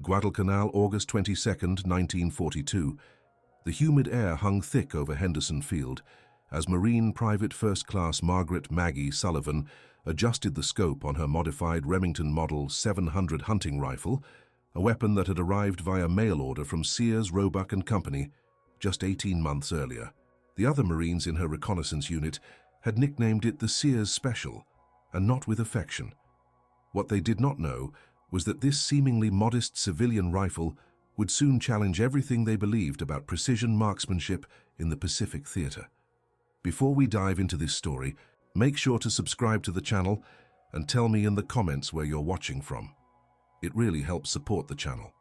Guadalcanal, August 22, 1942. The humid air hung thick over Henderson Field as Marine Private First Class Margaret Maggie Sullivan adjusted the scope on her modified Remington Model 700 hunting rifle, a weapon that had arrived via mail order from Sears, Roebuck and Company just 18 months earlier. The other Marines in her reconnaissance unit had nicknamed it the Sears Special, and not with affection. What they did not know was that this seemingly modest civilian rifle would soon challenge everything they believed about precision marksmanship in the Pacific Theater. Before we dive into this story, make sure to subscribe to the channel and tell me in the comments where you're watching from. It really helps support the channel.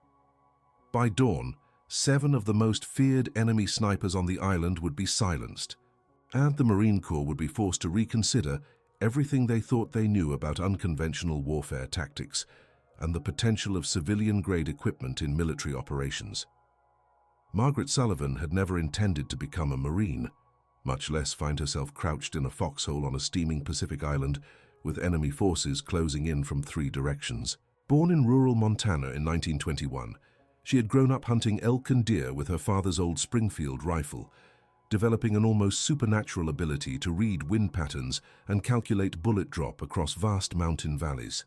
By dawn, 7 of the most feared enemy snipers on the island would be silenced, and the Marine Corps would be forced to reconsider everything they thought they knew about unconventional warfare tactics and the potential of civilian-grade equipment in military operations. Margaret Sullivan had never intended to become a Marine, much less find herself crouched in a foxhole on a steaming Pacific island with enemy forces closing in from 3 directions. Born in rural Montana in 1921, she had grown up hunting elk and deer with her father's old Springfield rifle, developing an almost supernatural ability to read wind patterns and calculate bullet drop across vast mountain valleys.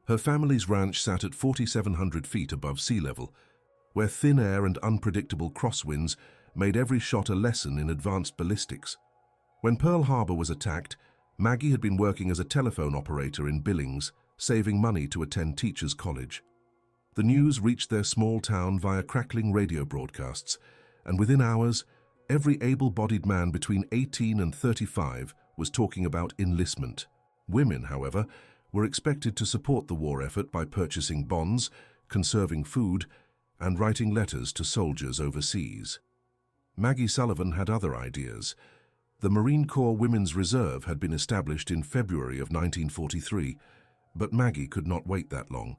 Her family's ranch sat at 4,700 feet above sea level, where thin air and unpredictable crosswinds made every shot a lesson in advanced ballistics. When Pearl Harbor was attacked, Maggie had been working as a telephone operator in Billings, saving money to attend teachers' college. The news reached their small town via crackling radio broadcasts, and within hours, every able-bodied man between 18 and 35 was talking about enlistment. Women, however, were expected to support the war effort by purchasing bonds, conserving food, and writing letters to soldiers overseas. Maggie Sullivan had other ideas. The Marine Corps Women's Reserve had been established in February of 1943, but Maggie could not wait that long.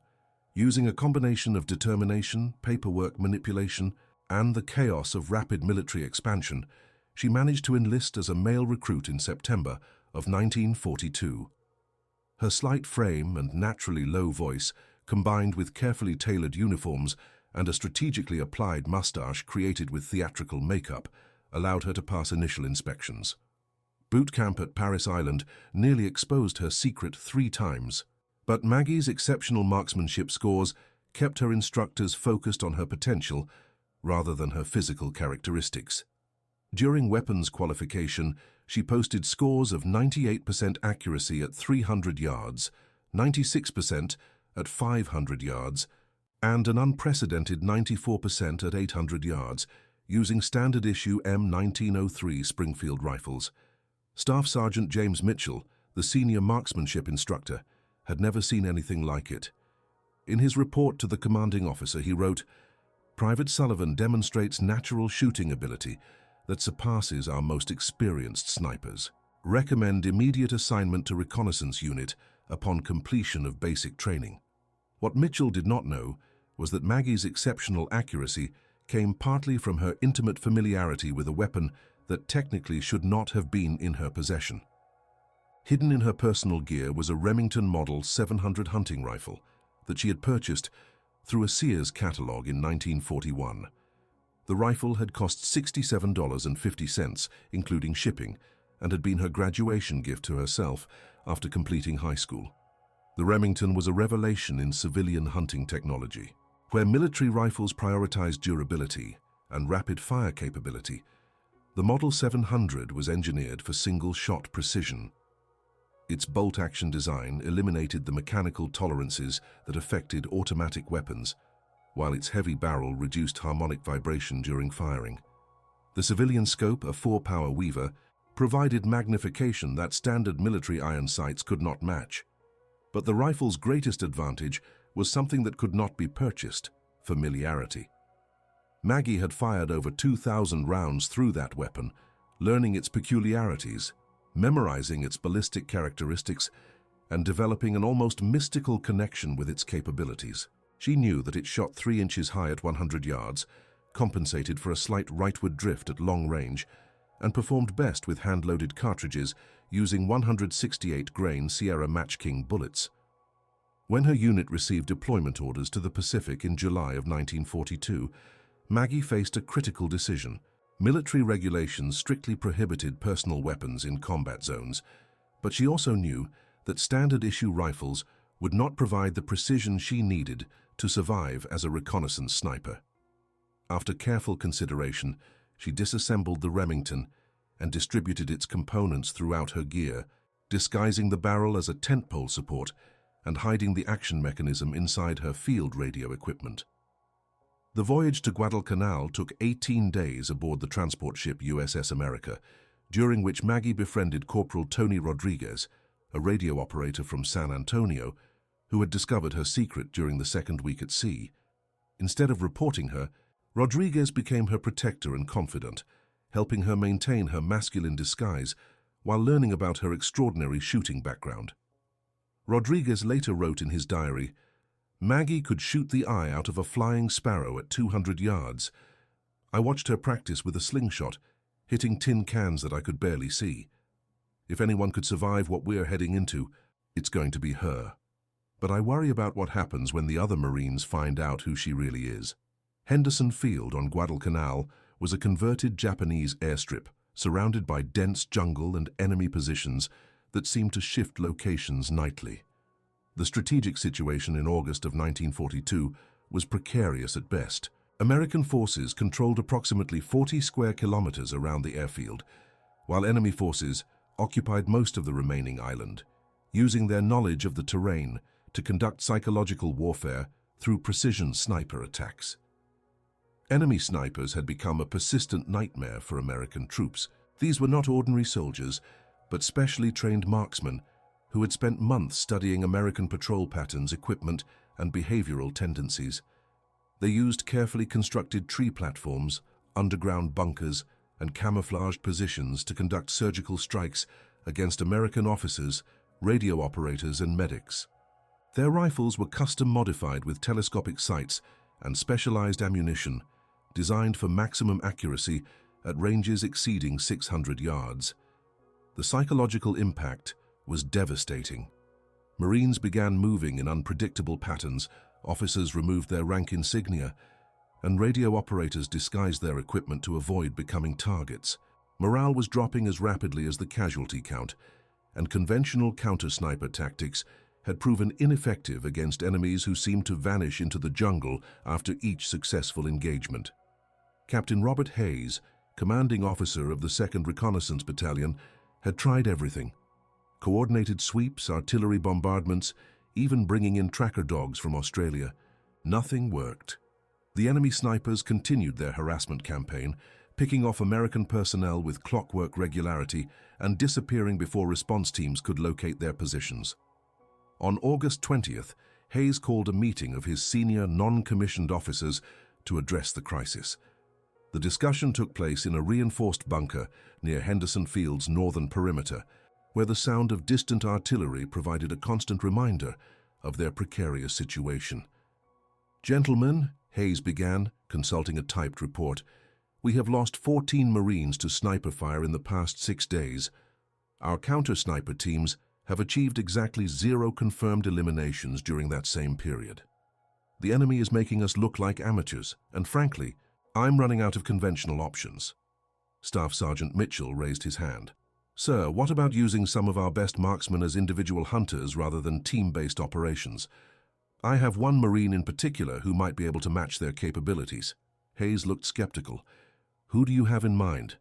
Using a combination of determination, paperwork manipulation, and the chaos of rapid military expansion, she managed to enlist as a male recruit in September of 1942. Her slight frame and naturally low voice, combined with carefully tailored uniforms and a strategically applied mustache created with theatrical makeup, allowed her to pass initial inspections. Boot camp at Paris Island nearly exposed her secret 3 times, but Maggie's exceptional marksmanship scores kept her instructors focused on her potential rather than her physical characteristics. During weapons qualification, she posted scores of 98% accuracy at 300 yards, 96% at 500 yards, and an unprecedented 94% at 800 yards, using standard-issue M1903 Springfield rifles. Staff Sergeant James Mitchell, the senior marksmanship instructor, had never seen anything like it. In his report to the commanding officer, he wrote, "Private Sullivan demonstrates natural shooting ability that surpasses our most experienced snipers. Recommend immediate assignment to reconnaissance unit upon completion of basic training." What Mitchell did not know was that Maggie's exceptional accuracy came partly from her intimate familiarity with a weapon that technically should not have been in her possession. Hidden in her personal gear was a Remington Model 700 hunting rifle that she had purchased through a Sears catalog in 1941. The rifle had cost $67.50, including shipping, and had been her graduation gift to herself after completing high school. The Remington was a revelation in civilian hunting technology. Where military rifles prioritized durability and rapid fire capability, the Model 700 was engineered for single-shot precision. Its bolt-action design eliminated the mechanical tolerances that affected automatic weapons, while its heavy barrel reduced harmonic vibration during firing. The civilian scope, a 4-power Weaver, provided magnification that standard military iron sights could not match. But the rifle's greatest advantage was something that could not be purchased: familiarity. Maggie had fired over 2,000 rounds through that weapon, learning its peculiarities, memorizing its ballistic characteristics, and developing an almost mystical connection with its capabilities. She knew that it shot 3 inches high at 100 yards, compensated for a slight rightward drift at long range, and performed best with hand-loaded cartridges using 168-grain Sierra Match King bullets. When her unit received deployment orders to the Pacific in July of 1942, Maggie faced a critical decision. Military regulations strictly prohibited personal weapons in combat zones, but she also knew that standard-issue rifles would not provide the precision she needed to survive as a reconnaissance sniper. After careful consideration, she disassembled the Remington and distributed its components throughout her gear, disguising the barrel as a tent pole support and hiding the action mechanism inside her field radio equipment. The voyage to Guadalcanal took 18 days aboard the transport ship USS America, during which Maggie befriended Corporal Tony Rodriguez, a radio operator from San Antonio, who had discovered her secret during the second week at sea. Instead of reporting her, Rodriguez became her protector and confidant, helping her maintain her masculine disguise while learning about her extraordinary shooting background. Rodriguez later wrote in his diary, "Maggie could shoot the eye out of a flying sparrow at 200 yards. I watched her practice with a slingshot, hitting tin cans that I could barely see. If anyone could survive what we're heading into, it's going to be her. But I worry about what happens when the other Marines find out who she really is." Henderson Field on Guadalcanal was a converted Japanese airstrip surrounded by dense jungle and enemy positions that seemed to shift locations nightly. The strategic situation in August of 1942 was precarious at best. American forces controlled approximately 40 square kilometers around the airfield, while enemy forces occupied most of the remaining island, using their knowledge of the terrain to conduct psychological warfare through precision sniper attacks. Enemy snipers had become a persistent nightmare for American troops. These were not ordinary soldiers, but specially trained marksmen who had spent months studying American patrol patterns, equipment, and behavioral tendencies. They used carefully constructed tree platforms, underground bunkers, and camouflaged positions to conduct surgical strikes against American officers, radio operators, and medics. Their rifles were custom-modified with telescopic sights and specialized ammunition, designed for maximum accuracy at ranges exceeding 600 yards. The psychological impact was devastating. Marines began moving in unpredictable patterns, officers removed their rank insignia, and radio operators disguised their equipment to avoid becoming targets. Morale was dropping as rapidly as the casualty count, and conventional counter-sniper tactics had proven ineffective against enemies who seemed to vanish into the jungle after each successful engagement. Captain Robert Hayes, commanding officer of the 2nd Reconnaissance Battalion, had tried everything. Coordinated sweeps, artillery bombardments, even bringing in tracker dogs from Australia. Nothing worked. The enemy snipers continued their harassment campaign, picking off American personnel with clockwork regularity and disappearing before response teams could locate their positions. On August 20th, Hayes called a meeting of his senior non-commissioned officers to address the crisis. The discussion took place in a reinforced bunker near Henderson Field's northern perimeter, where the sound of distant artillery provided a constant reminder of their precarious situation. "Gentlemen," Hayes began, consulting a typed report, "we have lost 14 Marines to sniper fire in the past 6 days. Our counter-sniper teams have achieved exactly 0 confirmed eliminations during that same period. The enemy is making us look like amateurs, and frankly, I'm running out of conventional options." Staff Sergeant Mitchell raised his hand. "Sir, what about using some of our best marksmen as individual hunters rather than team-based operations? I have one Marine in particular who might be able to match their capabilities." Hayes looked skeptical. "Who do you have in mind?"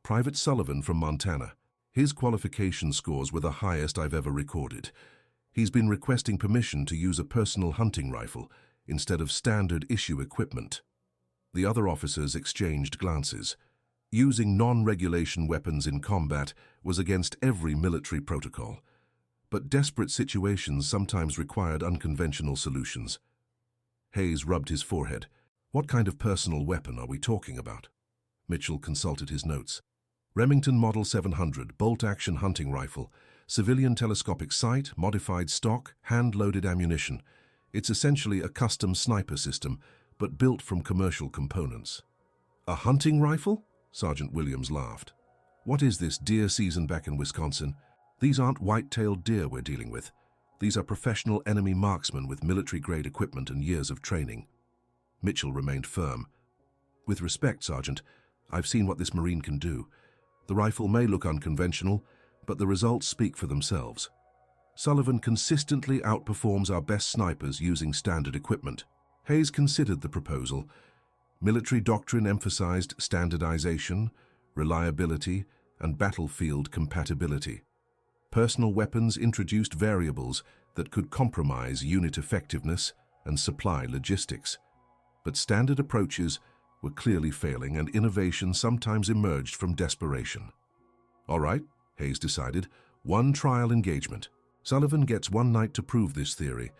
"Private Sullivan from Montana. His qualification scores were the highest I've ever recorded. He's been requesting permission to use a personal hunting rifle instead of standard issue equipment." The other officers exchanged glances. Using non-regulation weapons in combat was against every military protocol, but desperate situations sometimes required unconventional solutions. Hayes rubbed his forehead. "What kind of personal weapon are we talking about?" Mitchell consulted his notes. "Remington Model 700 bolt-action hunting rifle, civilian telescopic sight, modified stock, hand-loaded ammunition. It's essentially a custom sniper system, but built from commercial components." "A hunting rifle?" Sergeant Williams laughed. "What is this deer season back in Wisconsin? These aren't white-tailed deer we're dealing with. These are professional enemy marksmen with military-grade equipment and years of training. Mitchell remained firm. With respect, Sergeant, I've seen what this Marine can do. The rifle may look unconventional, but the results speak for themselves. Sullivan consistently outperforms our best snipers using standard equipment. Hayes considered the proposal. Military doctrine emphasized standardization, reliability, and battlefield compatibility. Personal weapons introduced variables that could compromise unit effectiveness and supply logistics. But standard approaches were clearly failing, and innovation sometimes emerged from desperation. All right, Hayes decided, one trial engagement. Sullivan gets one night to prove this theory.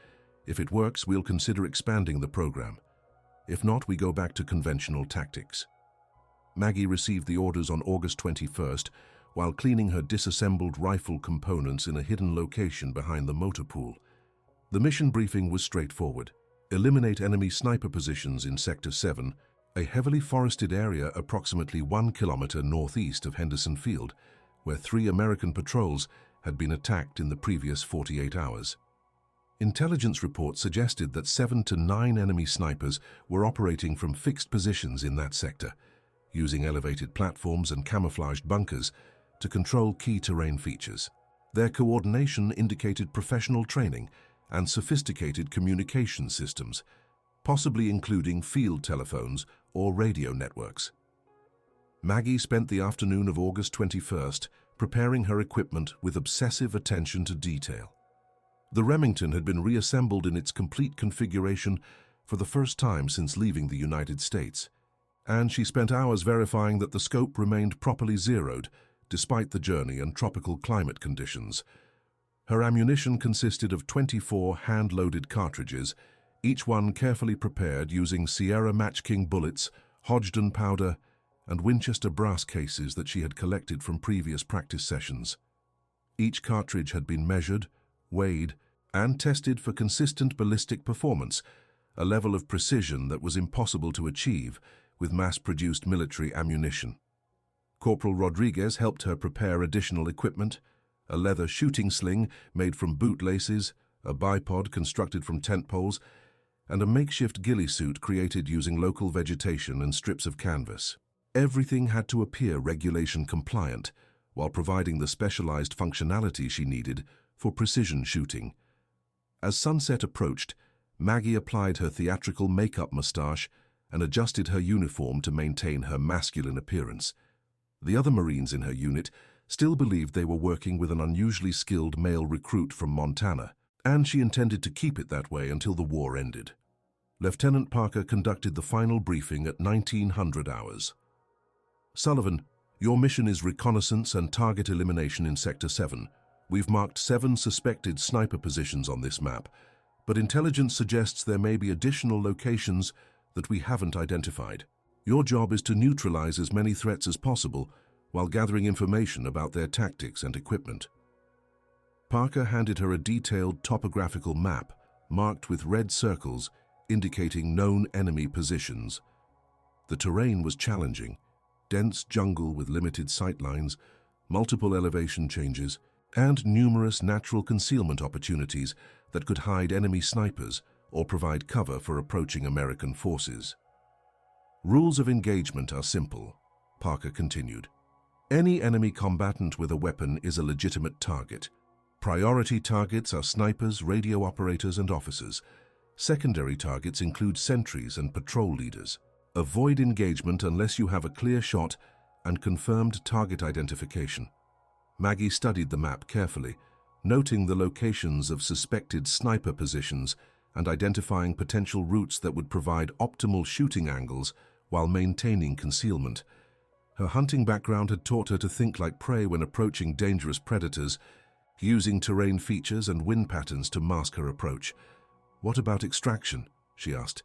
If it works, we'll consider expanding the program. If not, we go back to conventional tactics. Maggie received the orders on August 21st while cleaning her disassembled rifle components in a hidden location behind the motor pool. The mission briefing was straightforward. Eliminate enemy sniper positions in Sector 7, a heavily forested area approximately 1 kilometer northeast of Henderson Field, where 3 American patrols had been attacked in the previous 48 hours. Intelligence reports suggested that 7 to 9 enemy snipers were operating from fixed positions in that sector, using elevated platforms and camouflaged bunkers to control key terrain features. Their coordination indicated professional training and sophisticated communication systems, possibly including field telephones or radio networks. Maggie spent the afternoon of August 21st preparing her equipment with obsessive attention to detail. The Remington had been reassembled in its complete configuration for the first time since leaving the United States, and she spent hours verifying that the scope remained properly zeroed despite the journey and tropical climate conditions. Her ammunition consisted of 24 hand-loaded cartridges, each one carefully prepared using Sierra Match King bullets, Hodgdon powder, and Winchester brass cases that she had collected from previous practice sessions. Each cartridge had been measured, weighed, and tested for consistent ballistic performance, a level of precision that was impossible to achieve with mass-produced military ammunition. Corporal Rodriguez helped her prepare additional equipment: a leather shooting sling made from boot laces, a bipod constructed from tent poles, and a makeshift ghillie suit created using local vegetation and strips of canvas. Everything had to appear regulation compliant, while providing the specialized functionality she needed for precision shooting. As sunset approached, Maggie applied her theatrical makeup mustache and adjusted her uniform to maintain her masculine appearance. The other Marines in her unit still believed they were working with an unusually skilled male recruit from Montana, and she intended to keep it that way until the war ended. Lieutenant Parker conducted the final briefing at 1900 hours. Sullivan, your mission is reconnaissance and target elimination in Sector 7. We've marked 7 suspected sniper positions on this map, but intelligence suggests there may be additional locations that we haven't identified. Your job is to neutralize as many threats as possible while gathering information about their tactics and equipment. Parker handed her a detailed topographical map marked with red circles indicating known enemy positions. The terrain was challenging: dense jungle with limited sightlines, multiple elevation changes, and numerous natural concealment opportunities that could hide enemy snipers or provide cover for approaching American forces. Rules of engagement are simple, Parker continued. Any enemy combatant with a weapon is a legitimate target. Priority targets are snipers, radio operators, and officers. Secondary targets include sentries and patrol leaders. Avoid engagement unless you have a clear shot and confirmed target identification. Maggie studied the map carefully, noting the locations of suspected sniper positions and identifying potential routes that would provide optimal shooting angles while maintaining concealment. Her hunting background had taught her to think like prey when approaching dangerous predators, using terrain features and wind patterns to mask her approach. "What about extraction?" she asked.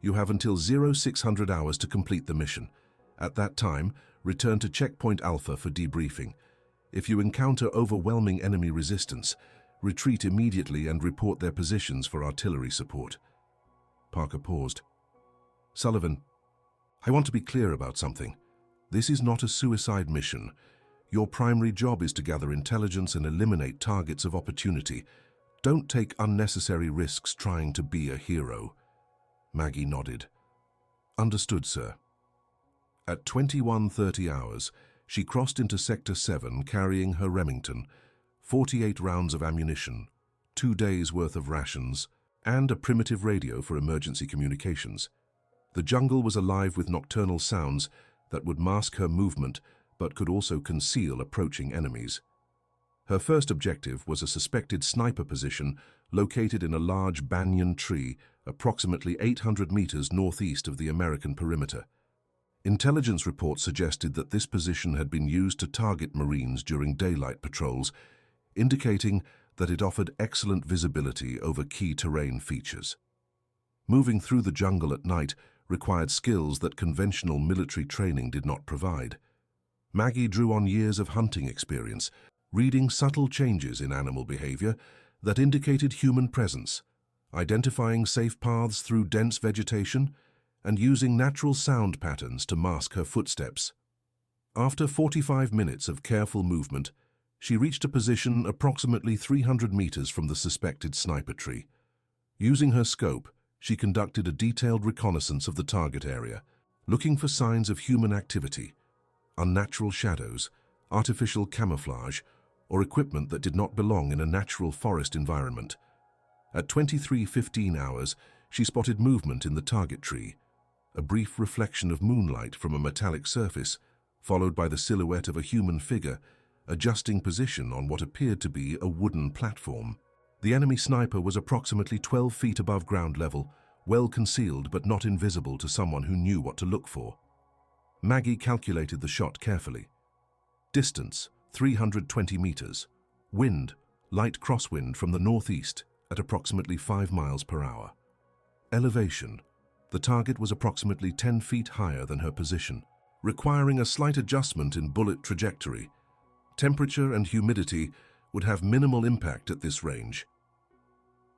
"You have until 0600 hours to complete the mission. At that time, return to Checkpoint Alpha for debriefing. If you encounter overwhelming enemy resistance, retreat immediately and report their positions for artillery support." Parker paused. "Sullivan, I want to be clear about something. This is not a suicide mission. Your primary job is to gather intelligence and eliminate targets of opportunity. Don't take unnecessary risks trying to be a hero. Maggie nodded. Understood, sir. At 21:30 hours, she crossed into Sector 7 carrying her Remington, 48 rounds of ammunition, 2 days' worth of rations, and a primitive radio for emergency communications. The jungle was alive with nocturnal sounds that would mask her movement but could also conceal approaching enemies. Her first objective was a suspected sniper position located in a large banyan tree approximately 800 meters northeast of the American perimeter. Intelligence reports suggested that this position had been used to target Marines during daylight patrols, indicating that it offered excellent visibility over key terrain features. Moving through the jungle at night required skills that conventional military training did not provide. Maggie drew on years of hunting experience, reading subtle changes in animal behavior that indicated human presence, identifying safe paths through dense vegetation, and using natural sound patterns to mask her footsteps. After 45 minutes of careful movement, she reached a position approximately 300 meters from the suspected sniper tree. Using her scope, she conducted a detailed reconnaissance of the target area, looking for signs of human activity, unnatural shadows, artificial camouflage, or equipment that did not belong in a natural forest environment. At 23:15 hours, she spotted movement in the target tree, a brief reflection of moonlight from a metallic surface, followed by the silhouette of a human figure adjusting position on what appeared to be a wooden platform. The enemy sniper was approximately 12 feet above ground level, well concealed but not invisible to someone who knew what to look for. Maggie calculated the shot carefully. Distance, 320 meters. Wind, light crosswind from the northeast at approximately 5 miles per hour. Elevation, the target was approximately 10 feet higher than her position, requiring a slight adjustment in bullet trajectory. Temperature and humidity would have minimal impact at this range.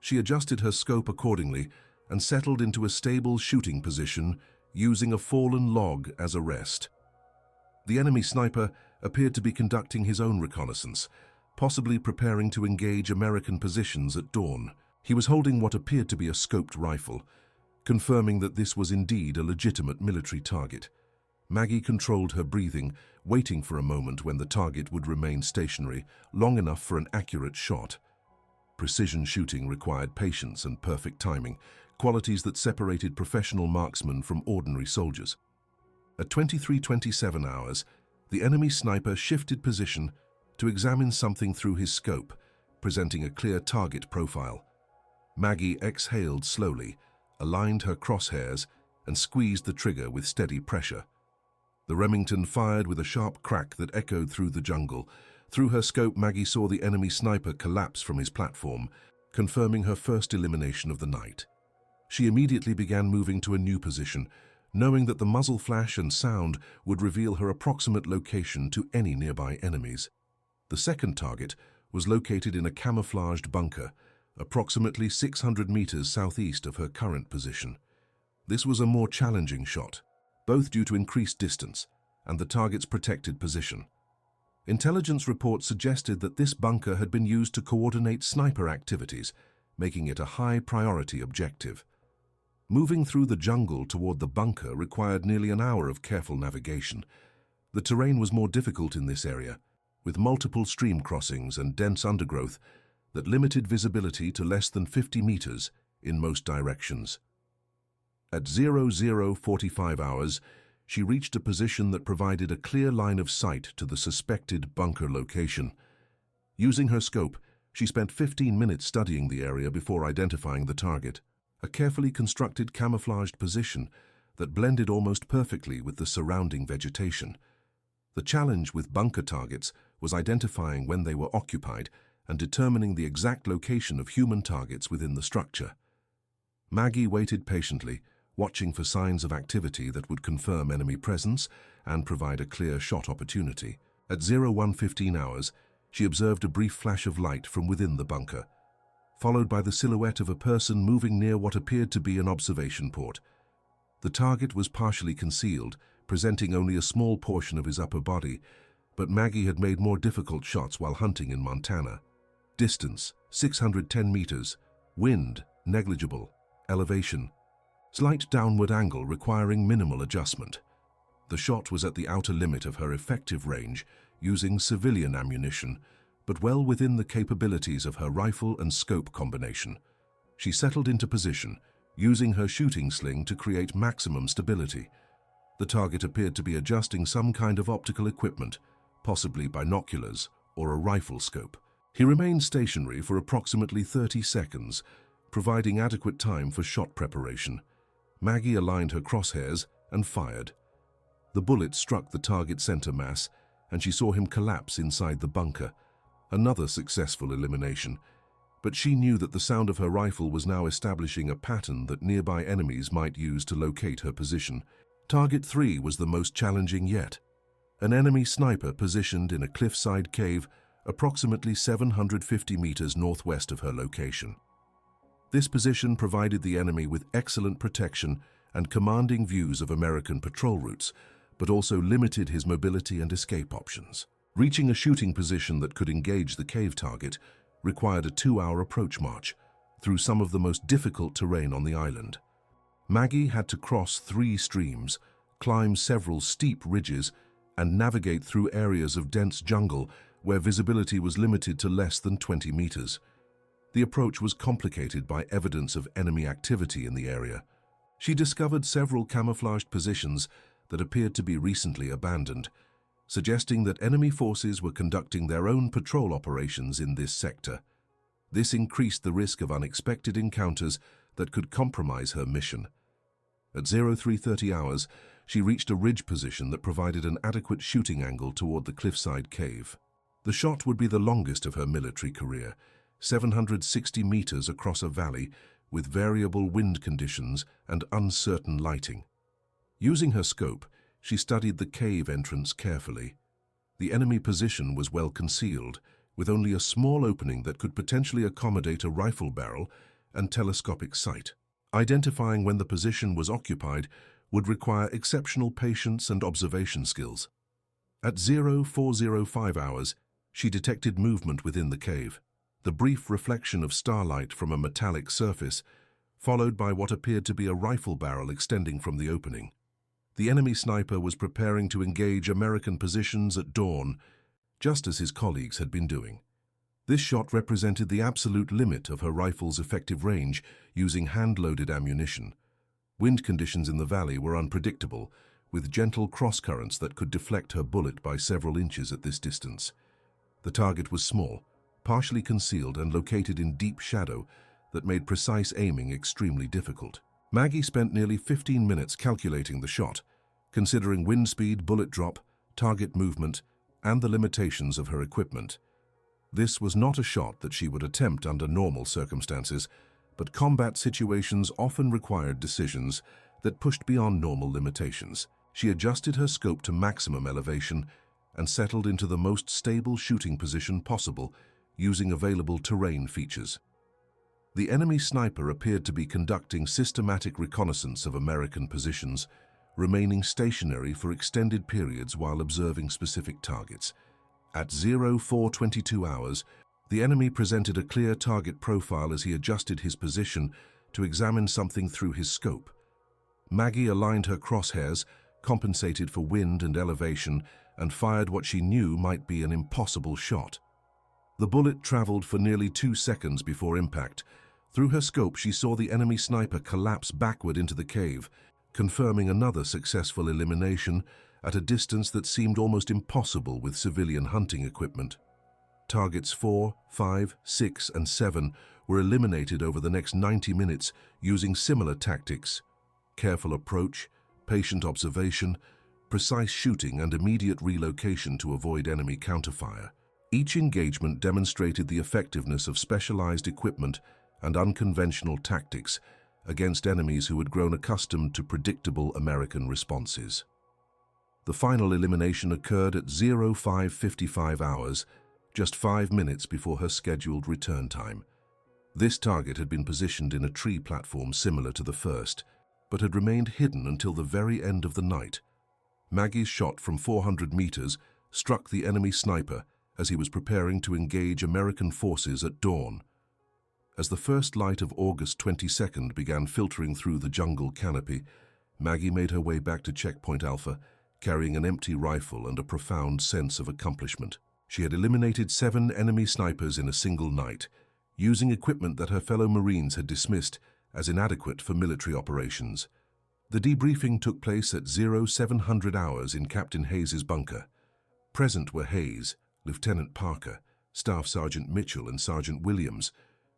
She adjusted her scope accordingly and settled into a stable shooting position using a fallen log as a rest. The enemy sniper appeared to be conducting his own reconnaissance, possibly preparing to engage American positions at dawn. He was holding what appeared to be a scoped rifle, confirming that this was indeed a legitimate military target. Maggie controlled her breathing, waiting for a moment when the target would remain stationary, long enough for an accurate shot. Precision shooting required patience and perfect timing, qualities that separated professional marksmen from ordinary soldiers. At 23:27 hours, the enemy sniper shifted position to examine something through his scope, presenting a clear target profile. Maggie exhaled slowly, aligned her crosshairs, and squeezed the trigger with steady pressure. The Remington fired with a sharp crack that echoed through the jungle. Through her scope, Maggie saw the enemy sniper collapse from his platform, confirming her first elimination of the night. She immediately began moving to a new position, knowing that the muzzle flash and sound would reveal her approximate location to any nearby enemies. The second target was located in a camouflaged bunker, approximately 600 meters southeast of her current position. This was a more challenging shot, both due to increased distance and the target's protected position. Intelligence reports suggested that this bunker had been used to coordinate sniper activities, making it a high-priority objective. Moving through the jungle toward the bunker required nearly an hour of careful navigation. The terrain was more difficult in this area, with multiple stream crossings and dense undergrowth that limited visibility to less than 50 meters in most directions. At 00:45 hours, she reached a position that provided a clear line of sight to the suspected bunker location. Using her scope, she spent 15 minutes studying the area before identifying the target, a carefully constructed camouflaged position that blended almost perfectly with the surrounding vegetation. The challenge with bunker targets was identifying when they were occupied and determining the exact location of human targets within the structure. Maggie waited patiently, watching for signs of activity that would confirm enemy presence and provide a clear shot opportunity. At 01:15 hours, she observed a brief flash of light from within the bunker, followed by the silhouette of a person moving near what appeared to be an observation port. The target was partially concealed, presenting only a small portion of his upper body, but Maggie had made more difficult shots while hunting in Montana. Distance, 610 meters. Wind, negligible. Elevation, slight downward angle requiring minimal adjustment. The shot was at the outer limit of her effective range, using civilian ammunition, but well within the capabilities of her rifle and scope combination. She settled into position, using her shooting sling to create maximum stability. The target appeared to be adjusting some kind of optical equipment, possibly binoculars or a rifle scope. He remained stationary for approximately 30 seconds, providing adequate time for shot preparation. Maggie aligned her crosshairs and fired. The bullet struck the target center mass, and she saw him collapse inside the bunker. Another successful elimination. But she knew that the sound of her rifle was now establishing a pattern that nearby enemies might use to locate her position. Target 3 was the most challenging yet. An enemy sniper positioned in a cliffside cave approximately 750 meters northwest of her location. This position provided the enemy with excellent protection and commanding views of American patrol routes, but also limited his mobility and escape options. Reaching a shooting position that could engage the cave target required a 2-hour approach march through some of the most difficult terrain on the island. Maggie had to cross 3 streams, climb several steep ridges, and navigate through areas of dense jungle where visibility was limited to less than 20 meters. The approach was complicated by evidence of enemy activity in the area. She discovered several camouflaged positions that appeared to be recently abandoned, suggesting that enemy forces were conducting their own patrol operations in this sector. This increased the risk of unexpected encounters that could compromise her mission. At 0330 hours, she reached a ridge position that provided an adequate shooting angle toward the cliffside cave. The shot would be the longest of her military career, 760 meters across a valley with variable wind conditions and uncertain lighting. Using her scope, she studied the cave entrance carefully. The enemy position was well concealed, with only a small opening that could potentially accommodate a rifle barrel and telescopic sight. Identifying when the position was occupied would require exceptional patience and observation skills. At 0405 hours, she detected movement within the cave. The brief reflection of starlight from a metallic surface, followed by what appeared to be a rifle barrel extending from the opening. The enemy sniper was preparing to engage American positions at dawn, just as his colleagues had been doing. This shot represented the absolute limit of her rifle's effective range using hand-loaded ammunition. Wind conditions in the valley were unpredictable, with gentle cross-currents that could deflect her bullet by several inches at this distance. The target was small, partially concealed and located in deep shadow that made precise aiming extremely difficult. Maggie spent nearly 15 minutes calculating the shot, considering wind speed, bullet drop, target movement, and the limitations of her equipment. This was not a shot that she would attempt under normal circumstances, but combat situations often required decisions that pushed beyond normal limitations. She adjusted her scope to maximum elevation and settled into the most stable shooting position possible using available terrain features. The enemy sniper appeared to be conducting systematic reconnaissance of American positions, remaining stationary for extended periods while observing specific targets. At 0422 hours, the enemy presented a clear target profile as he adjusted his position to examine something through his scope. Maggie aligned her crosshairs, compensated for wind and elevation, and fired what she knew might be an impossible shot. The bullet traveled for nearly 2 seconds before impact. Through her scope, she saw the enemy sniper collapse backward into the cave, confirming another successful elimination at a distance that seemed almost impossible with civilian hunting equipment. Targets 4, 5, 6, and 7 were eliminated over the next 90 minutes using similar tactics: careful approach, patient observation, precise shooting, and immediate relocation to avoid enemy counterfire. Each engagement demonstrated the effectiveness of specialized equipment and unconventional tactics against enemies who had grown accustomed to predictable American responses. The final elimination occurred at 0555 hours, just 5 minutes before her scheduled return time. This target had been positioned in a tree platform similar to the first, but had remained hidden until the very end of the night. Maggie's shot from 400 meters struck the enemy sniper as he was preparing to engage American forces at dawn. As the first light of August 22nd began filtering through the jungle canopy, Maggie made her way back to Checkpoint Alpha, carrying an empty rifle and a profound sense of accomplishment. She had eliminated 7 enemy snipers in a single night, using equipment that her fellow Marines had dismissed as inadequate for military operations. The debriefing took place at 0700 hours in Captain Hayes's bunker. Present were Hayes, Lieutenant Parker, Staff Sergeant Mitchell and Sergeant Williams,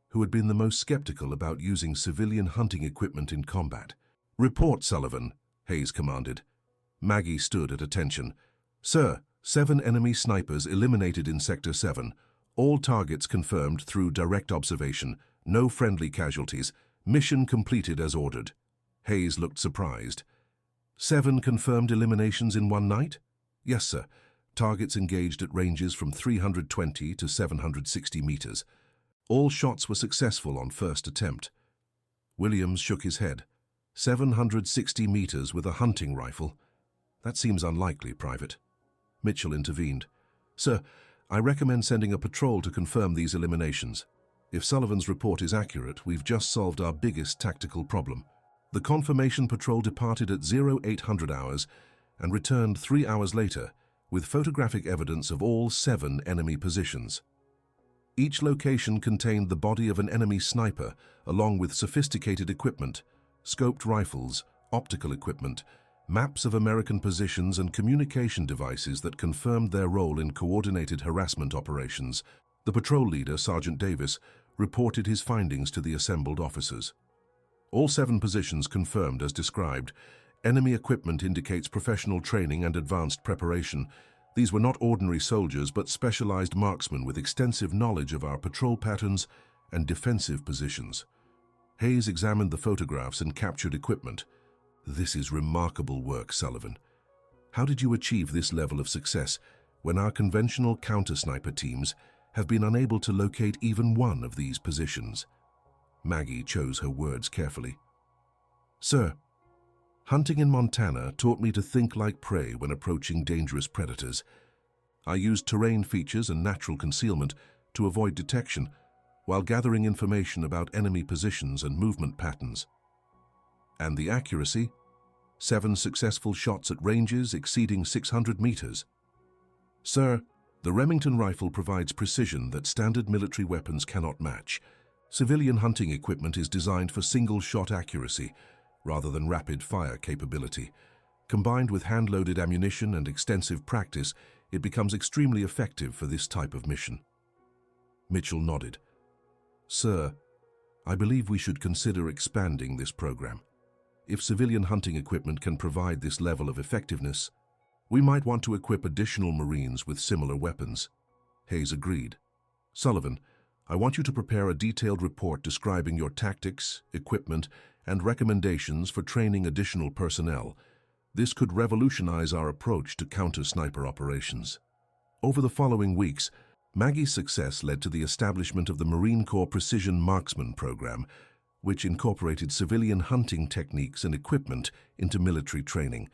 who had been the most skeptical about using civilian hunting equipment in combat. "Report, Sullivan," Hayes commanded. Maggie stood at attention. "Sir, 7 enemy snipers eliminated in Sector 7. All targets confirmed through direct observation. No friendly casualties. Mission completed as ordered." Hayes looked surprised. 7 confirmed eliminations in one night? "Yes, sir. Targets engaged at ranges from 320 to 760 meters. All shots were successful on first attempt." Williams shook his head. 760 meters with a hunting rifle? That seems unlikely, Private. Mitchell intervened. "Sir, I recommend sending a patrol to confirm these eliminations. If Sullivan's report is accurate, we've just solved our biggest tactical problem." The confirmation patrol departed at 0800 hours and returned 3 hours later with photographic evidence of all 7 enemy positions. Each location contained the body of an enemy sniper, along with sophisticated equipment, scoped rifles, optical equipment, maps of American positions and communication devices that confirmed their role in coordinated harassment operations. The patrol leader, Sergeant Davis, reported his findings to the assembled officers. All 7 positions confirmed as described. Enemy equipment indicates professional training and advanced preparation. These were not ordinary soldiers, but specialized marksmen with extensive knowledge of our patrol patterns and defensive positions. Hayes examined the photographs and captured equipment. "This is remarkable work, Sullivan. How did you achieve this level of success when our conventional counter-sniper teams have been unable to locate even one of these positions?" Maggie chose her words carefully. "Sir, hunting in Montana taught me to think like prey when approaching dangerous predators. I used terrain features and natural concealment to avoid detection while gathering information about enemy positions and movement patterns. And the accuracy? 7 successful shots at ranges exceeding 600 meters. Sir, the Remington rifle provides precision that standard military weapons cannot match. Civilian hunting equipment is designed for single-shot accuracy rather than rapid-fire capability. Combined with hand-loaded ammunition and extensive practice, it becomes extremely effective for this type of mission." Mitchell nodded. "Sir, I believe we should consider expanding this program. If civilian hunting equipment can provide this level of effectiveness, we might want to equip additional Marines with similar weapons." Hayes agreed. "Sullivan, I want you to prepare a detailed report describing your tactics, equipment, and recommendations for training additional personnel. This could revolutionize our approach to counter-sniper operations." Over the following weeks, Maggie's success led to the establishment of the Marine Corps Precision Marksman Program, which incorporated civilian hunting techniques and equipment into military training.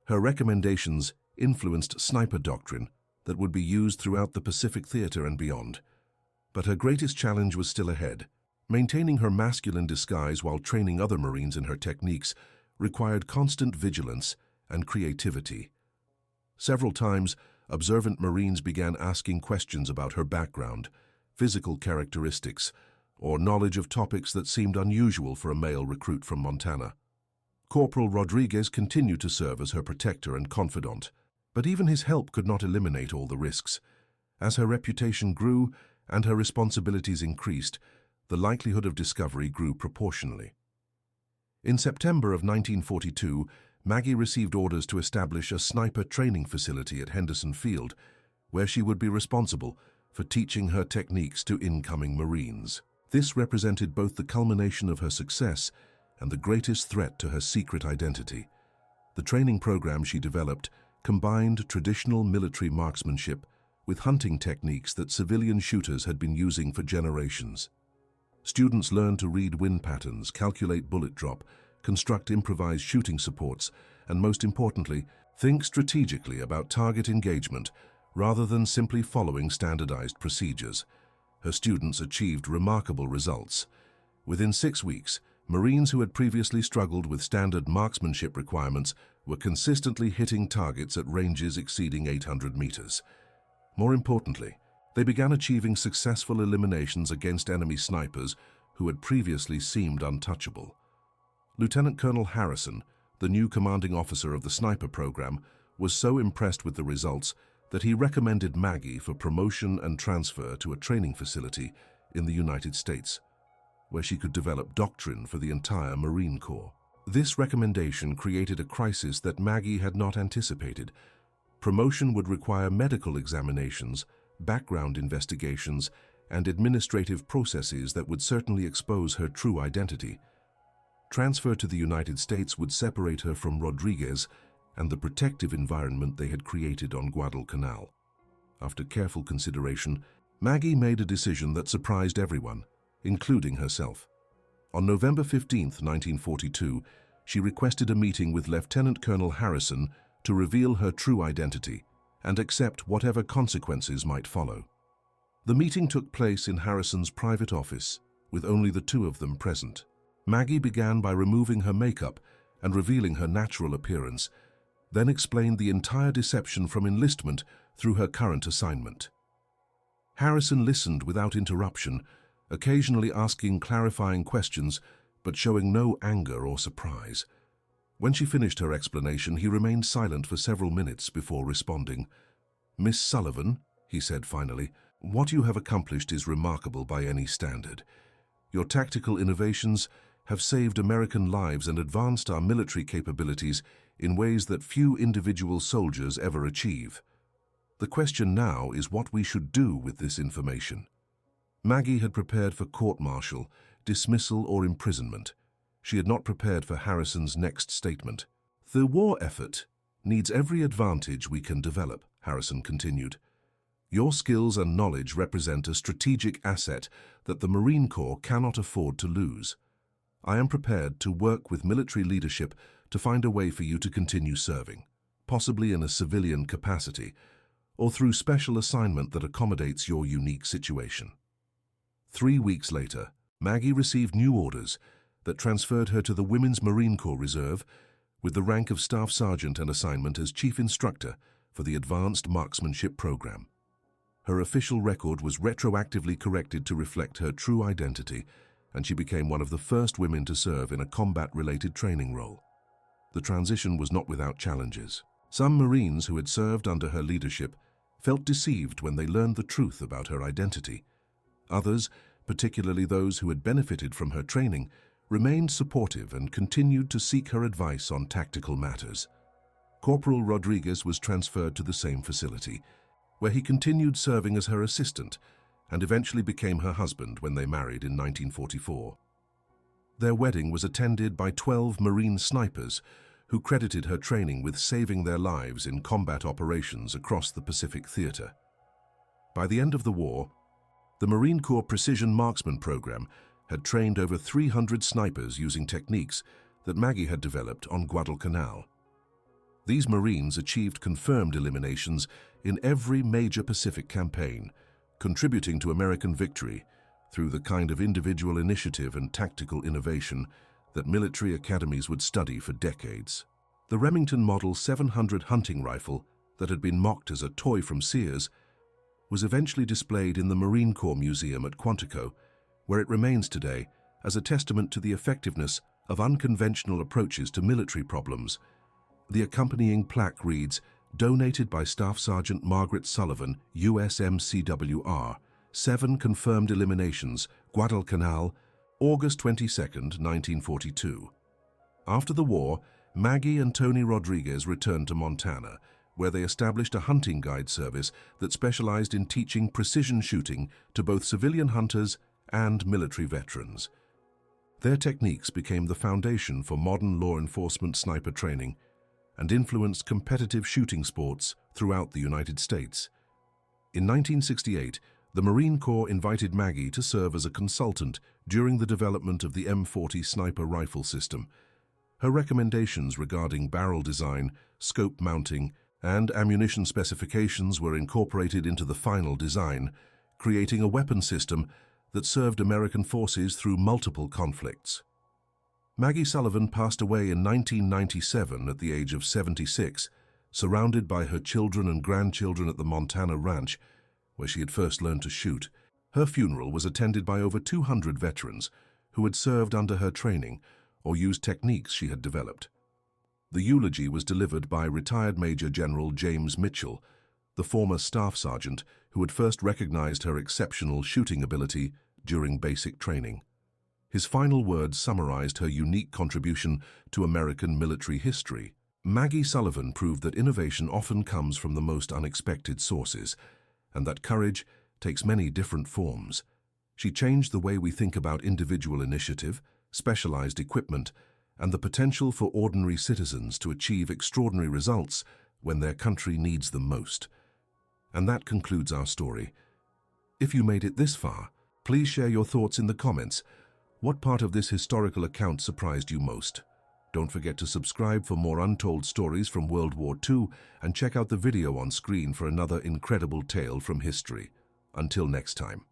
Her recommendations influenced sniper doctrine that would be used throughout the Pacific Theater and beyond. But her greatest challenge was still ahead. Maintaining her masculine disguise while training other Marines in her techniques required constant vigilance and creativity. Several times, observant Marines began asking questions about her background, physical characteristics, or knowledge of topics that seemed unusual for a male recruit from Montana. Corporal Rodriguez continued to serve as her protector and confidant, but even his help could not eliminate all the risks. As her reputation grew and her responsibilities increased, the likelihood of discovery grew proportionally. In September of 1942, Maggie received orders to establish a sniper training facility at Henderson Field, where she would be responsible for teaching her techniques to incoming Marines. This represented both the culmination of her success and the greatest threat to her secret identity. The training program she developed combined traditional military marksmanship with hunting techniques that civilian shooters had been using for generations. Students learned to read wind patterns, calculate bullet drop, construct improvised shooting supports, and most importantly, think strategically about target engagement rather than simply following standardized procedures. Her students achieved remarkable results. Within 6 weeks, Marines who had previously struggled with standard marksmanship requirements were consistently hitting targets at ranges exceeding 800 meters. More importantly, they began achieving successful eliminations against enemy snipers who had previously seemed untouchable. Lieutenant Colonel Harrison, the new commanding officer of the sniper program, was so impressed with the results that he recommended Maggie for promotion and transfer to a training facility in the United States, where she could develop doctrine for the entire Marine Corps. This recommendation created a crisis that Maggie had not anticipated. Promotion would require medical examinations, background investigations, and administrative processes that would certainly expose her true identity. Transfer to the United States would separate her from Rodriguez and the protective environment they had created on Guadalcanal. After careful consideration, Maggie made a decision that surprised everyone, including herself. On November 15, 1942, she requested a meeting with Lieutenant Colonel Harrison to reveal her true identity and accept whatever consequences might follow. The meeting took place in Harrison's private office, with only the two of them present. Maggie began by removing her makeup and revealing her natural appearance, then explained the entire deception from enlistment through her current assignment. Harrison listened without interruption, occasionally asking clarifying questions, but showing no anger or surprise. When she finished her explanation, he remained silent for several minutes before responding. "Miss Sullivan," he said finally, "what you have accomplished is remarkable by any standard. Your tactical innovations have saved American lives and advanced our military capabilities in ways that few individual soldiers ever achieve. The question now is what we should do with this information." Maggie had prepared for court-martial, dismissal, or imprisonment. She had not prepared for Harrison's next statement. "The war effort needs every advantage we can develop," Harrison continued. "Your skills and knowledge represent a strategic asset that the Marine Corps cannot afford to lose. I am prepared to work with military leadership to find a way for you to continue serving, possibly in a civilian capacity, or through special assignment that accommodates your unique situation." 3 weeks later, Maggie received new orders that transferred her to the Women's Marine Corps Reserve with the rank of Staff Sergeant and assignment as Chief Instructor for the Advanced Marksmanship Program. Her official record was retroactively corrected to reflect her true identity, and she became one of the first women to serve in a combat-related training role. The transition was not without challenges. Some Marines who had served under her leadership felt deceived when they learned the truth about her identity. Others, particularly those who had benefited from her training, remained supportive and continued to seek her advice on tactical matters. Corporal Rodriguez was transferred to the same facility, where he continued serving as her assistant and eventually became her husband when they married in 1944. Their wedding was attended by 12 Marine snipers who credited her training with saving their lives in combat operations across the Pacific Theater. By the end of the war, the Marine Corps Precision Marksman Program had trained over 300 snipers using techniques that Maggie had developed on Guadalcanal. These Marines achieved confirmed eliminations in every major Pacific campaign, contributing to American victory through the kind of individual initiative and tactical innovation that military academies would study for decades. The Remington Model 700 hunting rifle that had been mocked as a toy from Sears was eventually displayed in the Marine Corps Museum at Quantico, where it remains today as a testament to the effectiveness of unconventional approaches to military problems. The accompanying plaque reads, "Donated by Staff Sergeant Margaret Sullivan, USMCWR, 7 confirmed eliminations, Guadalcanal, August 22, 1942. After the war, Maggie and Tony Rodriguez returned to Montana, where they established a hunting guide service that specialized in teaching precision shooting to both civilian hunters and military veterans. Their techniques became the foundation for modern law enforcement sniper training and influenced competitive shooting sports throughout the United States. In 1968, the Marine Corps invited Maggie to serve as a consultant during the development of the M40 sniper rifle system. Her recommendations regarding barrel design, scope mounting, and ammunition specifications were incorporated into the final design, creating a weapon system that served American forces through multiple conflicts. Maggie Sullivan passed away in 1997 at the age of 76, surrounded by her children and grandchildren at the Montana ranch, where she had first learned to shoot. Her funeral was attended by over 200 veterans who had served under her training or used techniques she had developed. The eulogy was delivered by retired Major General James Mitchell, the former staff sergeant who had first recognized her exceptional shooting ability during basic training. His final words summarized her unique contribution to American military history. Maggie Sullivan proved that innovation often comes from the most unexpected sources, and that courage takes many different forms. She changed the way we think about individual initiative, specialized equipment, and the potential for ordinary citizens to achieve extraordinary results when their country needs them most. And that concludes our story. If you made it this far, please share your thoughts in the comments. What part of this historical account surprised you most? Don't forget to subscribe for more untold stories from World War II and check out the video on screen for another incredible tale from history. Until next time.